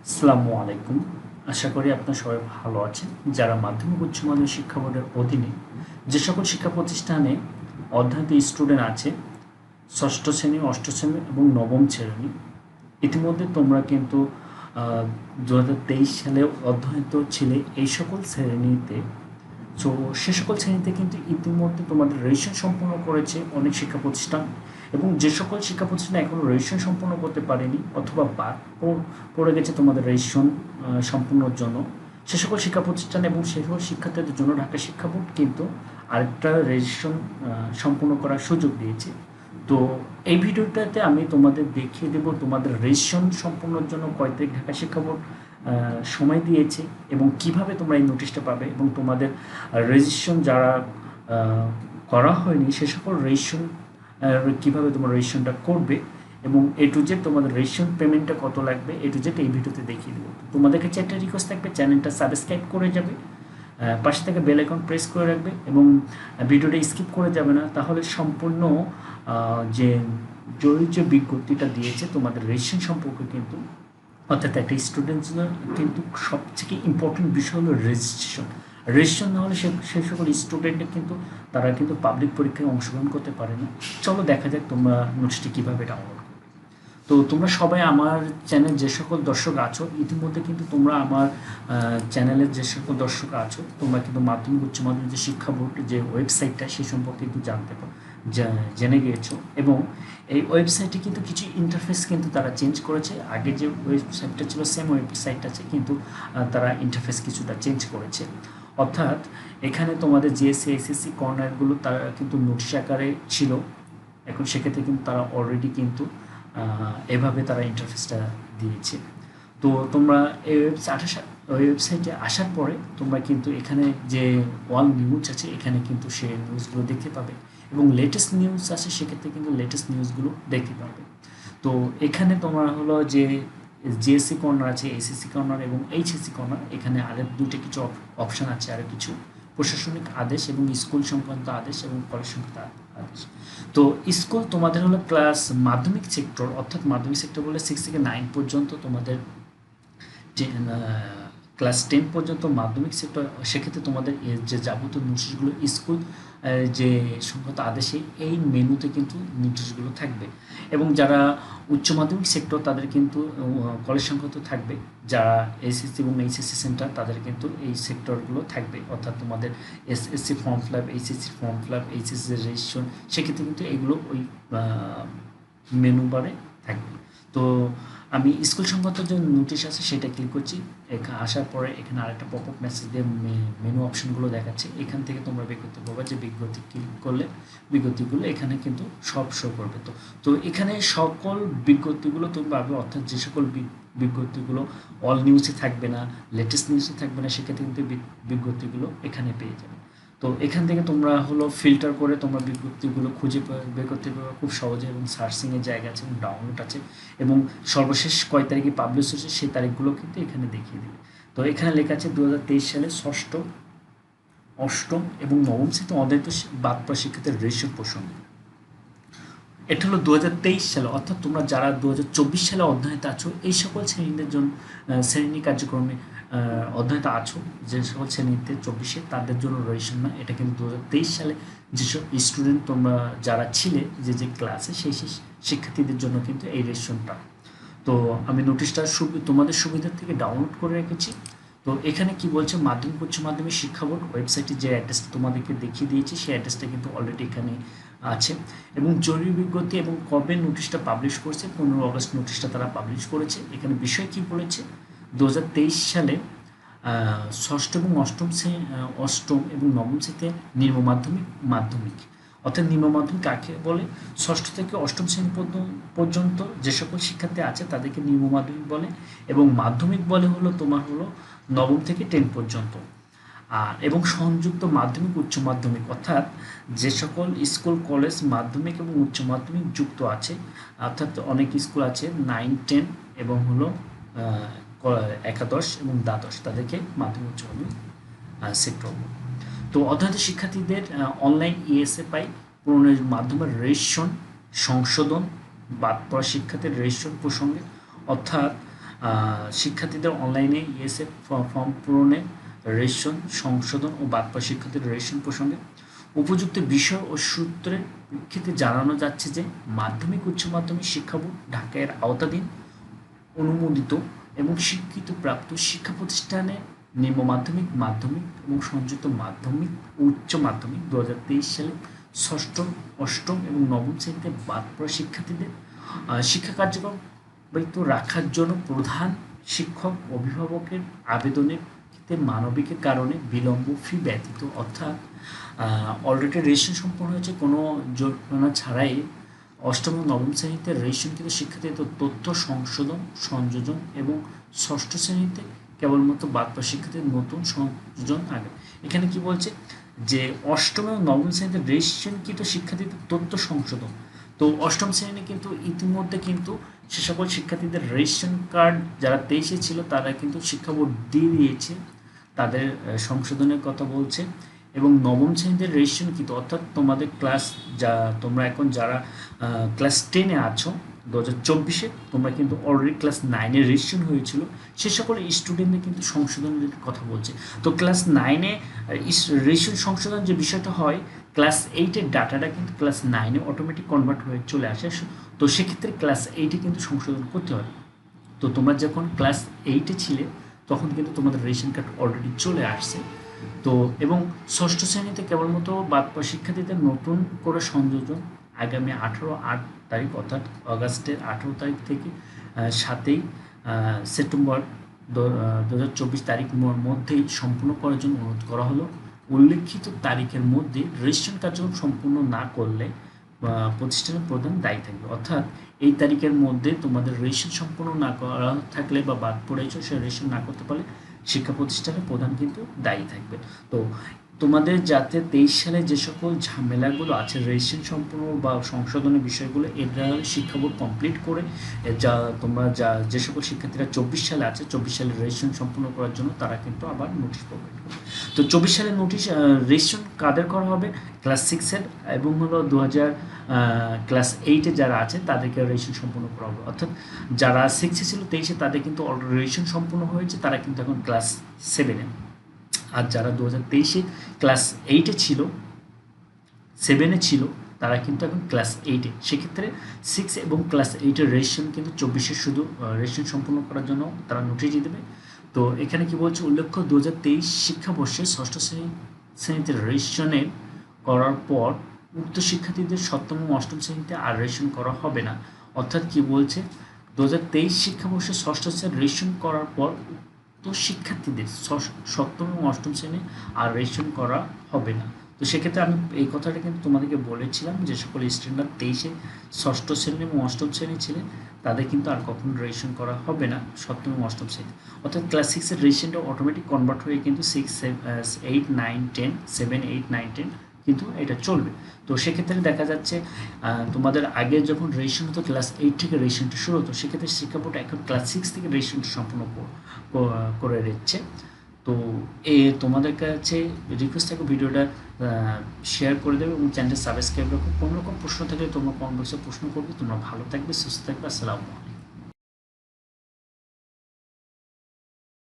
আসসালামু আলাইকুম। আশা করি আপনারা সবাই ভালো আছেন। যারা মাধ্যমিক উচ্চ মাধ্যমিক শিক্ষা বোর্ডের অধীনে যে সকল শিক্ষা প্রতিষ্ঠানে অধ্যয়নরত স্টুডেন্ট আছে, ষষ্ঠ শ্রেণী, অষ্টম শ্রেণী এবং নবম শ্রেণী, ইতিমধ্যে তোমরা কিন্তু 2023 সালে অধ্যয়নরত ছিলে এই সকল শ্রেণীতে। সো সে সকল শ্রেণীতে কিন্তু ইতিমধ্যে তোমাদের রেজিস্ট্রেশন সম্পূর্ণ করেছে অনেক শিক্ষা প্রতিষ্ঠান, এবং যে সকল শিক্ষা প্রতিষ্ঠান এখনও রেজিস্ট্রেশন সম্পূর্ণ করতে পারেনি অথবা বাদ পড়ে গেছে তোমাদের রেজিস্ট্রেশন সম্পূর্ণর জন্য, সে সকল শিক্ষা প্রতিষ্ঠান এবং সে সকল শিক্ষার্থীদের জন্য ঢাকা শিক্ষা বোর্ড কিন্তু আরেকটা রেজিস্ট্রেশন সম্পূর্ণ করার সুযোগ দিয়েছে। তো এই ভিডিওটাতে আমি তোমাদের দেখিয়ে দেব তোমাদের রেজিস্ট্রেশন সম্পূর্ণর জন্য কয় তারিখ ঢাকা শিক্ষা বোর্ড সময় দিয়েছে এবং কিভাবে তোমরা এই নোটিশটা পাবে, এবং তোমাদের রেজিস্ট্রেশন যারা করা হয়নি সে সকল রেজিস্ট্রেশন কীভাবে তোমরা রেজিস্ট্রেশনটা করবে, এবং এ টু জেড তোমাদের রেজিস্ট্রেশন পেমেন্টটা কত লাগবে এ টু জেড এই ভিডিওতে দেখিয়ে দেবো। তোমাদের কাছে একটা রিকোয়েস্ট থাকবে, চ্যানেলটা সাবস্ক্রাইব করে যাবে, পাশে থেকে বেল আইকন প্রেস করে রাখবে এবং ভিডিওটা স্কিপ করে যাবে না, তাহলে সম্পূর্ণ যে জরুরি যে বিজ্ঞপ্তিটা দিয়েছে তোমাদের রেজিস্ট্রেশন সম্পর্কে কিন্তু, অর্থাৎ একটা স্টুডেন্টস কিন্তু সবথেকে ইম্পর্টেন্ট বিষয় হলো রেজিস্ট্রেশন না হলে সে সকল স্টুডেন্টের কিন্তু তারা কিন্তু পাবলিক পরীক্ষায় অংশগ্রহণ করতে পারে না। চলো দেখা যাক তোমরা নোটসটি কীভাবে ডাউনলোড করবে। তো তোমরা সবাই আমার চ্যানেল যে সকল দর্শক আছো, ইতিমধ্যে কিন্তু তোমরা আমার চ্যানেলের যে সকল দর্শক আছো তোমরা কিন্তু মাধ্যমিক উচ্চ মাধ্যমিক যে শিক্ষা বোর্ড যে ওয়েবসাইটটা সে সম্পর্কে কিন্তু জেনে গিয়েছো, এবং এই ওয়েবসাইটে কিন্তু কিছু ইন্টারফেস কিন্তু তারা চেঞ্জ করেছে। আগে যে ওয়েবসাইটটা ছিল সেম ওয়েবসাইট আছে, কিন্তু তারা ইন্টারফেস কিছুটা চেঞ্জ করেছে। অর্থাৎ এখানে তোমাদের জিএসসি এসএসসি কর্নারগুলো তারা কিন্তু নোটিশ আকারে ছিল, এখন সেক্ষেত্রে কিন্তু তারা অলরেডি কিন্তু এভাবে তারা ইন্টারফেসটা দিয়েছে। তো তোমরা এই ওয়েবসাইটে আসার পরে তোমরা কিন্তু এখানে যে ওয়াল নিউজ আছে এখানে কিন্তু সেই নিউজগুলো দেখতে পাবে, এবং লেটেস্ট নিউজ আছে সেক্ষেত্রে কিন্তু লেটেস্ট নিউজগুলো দেখতে পাবে। তো এখানে তোমরা হলো যে জিএসসি কর্নার আছে, এসএসসি কর্নার এবং এইচএসসি কর্নার, এখানে আরেক দুটো কিছু অপশান আছে, আরও কিছু প্রশাসনিক আদেশ এবং স্কুল সংক্রান্ত আদেশ এবং কলেজ সংক্রান্ত আদেশ। তো স্কুল তোমাদের হলো ক্লাস মাধ্যমিক সেক্টর, অর্থাৎ মাধ্যমিক সেক্টর বলে 6 থেকে 9 পর্যন্ত তোমাদের ক্লাস 10 পর্যন্ত মাধ্যমিক সেক্টর, সেক্ষেত্রে তোমাদের যে যাবতীয় নোটিশগুলো স্কুল যে সংক্রান্ত আদেশে এই মেনুতে কিন্তু নোটিশগুলো থাকবে, এবং যারা উচ্চ মাধ্যমিক সেক্টর তাদের কিন্তু কলেজ সংক্রান্ত থাকবে, যারা এসএসসি এবং এইচএসসি সেন্টার তাদের কিন্তু এই সেক্টরগুলো থাকবে, অর্থাৎ তোমাদের SSC form fill up, HSC form fill up, HSC registration, সেক্ষেত্রে কিন্তু এগুলো ওই মেনু বারে থাকবে। তো আমি স্কুল সংক্রান্ত যে নোটিশ আছে সেটা ক্লিক করছি, আসার পরে এখানে আরেকটা পপ আপ মেসেজ দিয়ে মেনু অপশনগুলো দেখাচ্ছে, এখান থেকে তোমরা বের করতে পারবে যে বিজ্ঞপ্তি ক্লিক করলে বিজ্ঞপ্তিগুলো এখানে কিন্তু সব শো করবে। তো এখানে সকল বিজ্ঞপ্তিগুলো তুমি পাবে, অর্থাৎ যে সকল বিজ্ঞপ্তিগুলো অল নিউজে থাকবে না, লেটেস্ট নিউজে থাকবে না, সেক্ষেত্রে কিন্তু বিজ্ঞপ্তিগুলো এখানে পেয়ে যাবে। তো এখান থেকে তোমরা হলো ফিল্টার করে তোমরা বিজ্ঞপ্তিগুলো খুঁজে বের করতে পারবে খুব সহজে, এবং সার্চিংয়ের জায়গা আছে এবং ডাউনলোড আছে, এবং সর্বশেষ কয় তারিখে পাবলিশ হয়েছে সেই তারিখগুলো কিন্তু এখানে দেখিয়ে দেবে। তো এখানে লেখা আছে 2023 সালে ষষ্ঠ, অষ্টম এবং নবম শ্রেণীতে অধ্যয়নরত বাদ পড়া শিক্ষার্থীদের রেজিস্ট্রেশন প্রসঙ্গে। এটা হলো 2023 সালে, অর্থাৎ তোমরা যারা 2024 সালে অধ্যয়নরত আছো এই সকল শ্রেণীদের জন্য শ্রেণী কার্যক্রমে অধ্যয়নরত আছো, যে সকল শ্রেণীতে 24-এ তাদের জন্য রেজিস্ট্রেশন না, এটা কিন্তু 2023 সালে যেসব স্টুডেন্ট তোমরা যারা ছিলে যে ক্লাসে সেই শিক্ষার্থীদের জন্য কিন্তু এই রেজিস্ট্রেশনটা। তো আমি নোটিশটা তোমাদের সুবিধার থেকে ডাউনলোড করে রেখেছি। তো এখানে কি বলছে, মাধ্যমিক উচ্চ মাধ্যমিক শিক্ষা বোর্ড ওয়েবসাইটে যে অ্যাড্রেসটা তোমাদেরকে দেখিয়ে দিয়েছি সেই অ্যাড্রেসটা কিন্তু অলরেডি এখানে আছে, এবং জরুরি বিজ্ঞপ্তি এবং কবে নোটিশটা পাবলিশ করছে, 15 আগস্ট নোটিশটা তারা পাবলিশ করেছে। এখানে বিষয় কি বলেছে, 2023 সালে ষষ্ঠ এবং অষ্টম এবং নবম শ্রেণীতে নিম্ন মাধ্যমিক, অর্থাৎ নিম্ন মাধ্যমিক কাকে বলে, ষষ্ঠ থেকে অষ্টম শ্রেণী পর্যন্ত যে সকল শিক্ষার্থী আছে তাদেরকে নিম্ন মাধ্যমিক বলে, এবং মাধ্যমিক বলে হলো তোমার হলো নবম থেকে 10 পর্যন্ত, এবং সংযুক্ত মাধ্যমিক উচ্চ মাধ্যমিক, অর্থাৎ যে সকল স্কুল কলেজ মাধ্যমিক এবং উচ্চ মাধ্যমিক যুক্ত আছে, অর্থাৎ অনেক স্কুল আছে 9, 10 এবং হলো একাদশ এবং দ্বাদশ, তাদেরকে মাধ্যমিক উচ্চ মাধ্যমিক সেক্টর। তো অধ্যয়নরত শিক্ষার্থীদের অনলাইন ইএসএ পূরণের মাধ্যমে রেজিস্ট্রেশন সংশোধন বাদ পড়া শিক্ষার্থীর রেজিস্ট্রেশন প্রসঙ্গে, অর্থাৎ শিক্ষার্থীদের অনলাইনে ইএসএফ ফর্ম পূরণে রেশন সংশোধন ও বাদ পড়া শিক্ষার্থীদের রেশন প্রসঙ্গে উপযুক্ত বিষয় ও সূত্রের প্রেক্ষিতে জানানো যাচ্ছে যে মাধ্যমিক উচ্চ মাধ্যমিক শিক্ষা বোর্ড ঢাকা এর আওতাধীন অনুমোদিত এবং স্বীকৃত প্রাপ্ত শিক্ষা প্রতিষ্ঠানে নিম্ন মাধ্যমিক মাধ্যমিক এবং সংযুক্ত মাধ্যমিক ও উচ্চ মাধ্যমিক 2023 সালে ষষ্ঠ অষ্টম এবং নবম শ্রেণীতে বাদ পড়া শিক্ষার্থীদের শিক্ষা কার্যক্রম ব্যাহত রাখার জন্য প্রধান শিক্ষক অভিভাবকের আবেদনের ক্ষেত্রে মানবিকের কারণে বিলম্ব ফি ব্যতীত অর্থাৎ অলরেডি রেজিস্ট্রেশন সম্পন্ন হয়েছে কোনো জরিমানা ছাড়াই অষ্টম ও নবম শ্রেণীতে রেজিস্ট্রেশনকৃত শিক্ষার্থীদের তথ্য সংশোধন সংযোজন এবং ষষ্ঠ শ্রেণীতে কেবলমাত্র বাদ পড়া শিক্ষার্থীদের নতুন সংযোজন আগে। এখানে কি বলছে যে অষ্টম এবং নবম শ্রেণীতে রেজিস্ট্রেশনকৃত শিক্ষার্থীদের তথ্য সংশোধন, তো অষ্টম শ্রেণী কিন্তু ইতিমধ্যে কিন্তু সে সকল শিক্ষার্থীদের রেজিস্ট্রেশন কার্ড যারা 23-এ ছিল তারা কিন্তু শিক্ষা বোর্ড দিয়ে দিয়েছে, তাদের সংশোধনের কথা বলছে। এবং নবম শ্রেণীতে রেজিস্ট্রেশনকৃত অর্থাৎ তোমাদের ক্লাস যা তোমরা এখন যারা ক্লাস 10-এ আছো 2024-এ তোমরা কিন্তু অলরেডি ক্লাস 9-এ রেজিস্ট্রেশন হয়েছিল, সে সকল স্টুডেন্টদের কিন্তু সংশোধনের কথা বলছে। তো ক্লাস 9-এ রেজিস্ট্রেশন সংশোধন যে বিষয়টা হয়, ক্লাস 8-এর ডাটাটা কিন্তু ক্লাস 9-এ অটোমেটিক কনভার্ট হয়ে চলে আসে, তো সেক্ষেত্রে ক্লাস 8-এ কিন্তু সংশোধন করতে হয়। তো তোমরা যখন ক্লাস 8-এ ছিলে তখন কিন্তু তোমাদের রেশন কার্ড অলরেডি চলে আসছে। তো এবং ষষ্ঠ শ্রেণীতে কেবলমাত্র বাদ পড়া শিক্ষার্থীদের নতুন করে সংযোজন আগামী 18 তারিখ অর্থাৎ অগাস্টের 18 তারিখ থেকে 7 সেপ্টেম্বর 2024 তারিখ মধ্যেই সম্পূর্ণ করার জন্য অনুরোধ করা হলো। উল্লেখিত তারিখের মধ্যে রেজিস্ট্রেশন কার্যক্রম সম্পূর্ণ না করলে প্রতিষ্ঠানের প্রধান দায়ী থাকবে, অর্থাৎ এই তারিখের মধ্যে তোমাদের রেজিস্ট্রেশন সম্পূর্ণ না করা থাকলে বা বাদ পড়েছো সে রেজিস্ট্রেশন না করতে পারলে শিক্ষা প্রতিষ্ঠানের প্রধান কিন্তু দায়ী থাকবে। তো তোমাদের যাতে 23 সালে যে সকল ঝামেলাগুলো আছে রেজিস্ট্রেশন সম্পূর্ণ বা সংশোধনের বিষয়গুলো এটা শিক্ষা বোর্ড কমপ্লিট করে যা তোমরা যে সকল শিক্ষার্থীরা 24 সালে আছে 24 সালে রেজিস্ট্রেশন সম্পূর্ণ করার জন্য তারা কিন্তু আবার নোটিশ প্রোভাইড করবে। তো 24 সালের নোটিশ রেজিস্ট্রেশন কাদের করা হবে, ক্লাস 6-এর এবং হলো ক্লাস 8-এ যারা আছে তাদেরকে রেজিস্ট্রেশন সম্পূর্ণ করা হবে, অর্থাৎ যারা 6-এ ছিল 23-এ তাদের কিন্তু অলরেডি রেজিস্ট্রেশন সম্পূর্ণ হয়েছে, তারা কিন্তু এখন ক্লাস 7-এ। আর যারা 2023-এ ক্লাস 8-এ ছিল 7-এ ছিল তারা কিন্তু এখন ক্লাস 8-এ, সেক্ষেত্রে 6 এবং ক্লাস 8-এর রেজিস্ট্রেশন কিন্তু 24-এ শুধু রেজিস্ট্রেশন সম্পূর্ণ করার জন্য তারা নোটিশ দিয়ে দেবে। তো এখানে কি বলছে, উল্লেখ্য 2023 শিক্ষাবর্ষে ষষ্ঠ শ্রেণীতে রেজিস্ট্রেশনের করার পর উক্ত শিক্ষার্থীদের সপ্তম ও অষ্টম শ্রেণীতে আর রেজিস্ট্রেশন করা হবে না, অর্থাৎ কি বলছে 2023 শিক্ষাবর্ষে ষষ্ঠ শ্রেণী রেজিস্ট্রেশন করার পর তো শিক্ষার্থীদের সপ্তম এবং অষ্টম শ্রেণী আর রেজিস্ট্রেশন করা হবে না। তো সেক্ষেত্রে আমি এই কথাটা কিন্তু তোমাদেরকে বলেছিলাম যে সকল স্টুডেন্টরা 23-এ ষষ্ঠ শ্রেণী এবং অষ্টম শ্রেণী ছিলেন তাদের কিন্তু আর কখনো রেজিস্ট্রেশন করা হবে না সপ্তম এবং অষ্টম শ্রেণী, অর্থাৎ ক্লাস 6-এর রেজিস্ট্রেশনটা অটোমেটিক কনভার্ট হয়ে কিন্তু 6, 8, 9, 10 7, 8, 9, 10 কিন্তু এটা চলবে। তো সেক্ষেত্রে দেখা যাচ্ছে তোমাদের আগে যখন রেজিস্ট্রেশন হতো ক্লাস 8 থেকে রেজিস্ট্রেশনটা শুরু হতো, সেক্ষেত্রে শিক্ষা বোর্ড এখন ক্লাস 6 থেকে রেজিস্ট্রেশনটা সম্পূর্ণ করে দিচ্ছে। তো তোমাদের কাছে রিকোয়েস্ট থাকবে ভিডিওটা শেয়ার করে দেবে এবং চ্যানেলটা সাবস্ক্রাইব রাখো। কোনো রকম প্রশ্ন থাকলে তোমরা কমেন্ট বক্সে প্রশ্ন করবে। তোমরা ভালো থাকবে, সুস্থ থাকবে। আসসালামু আলাইকুম।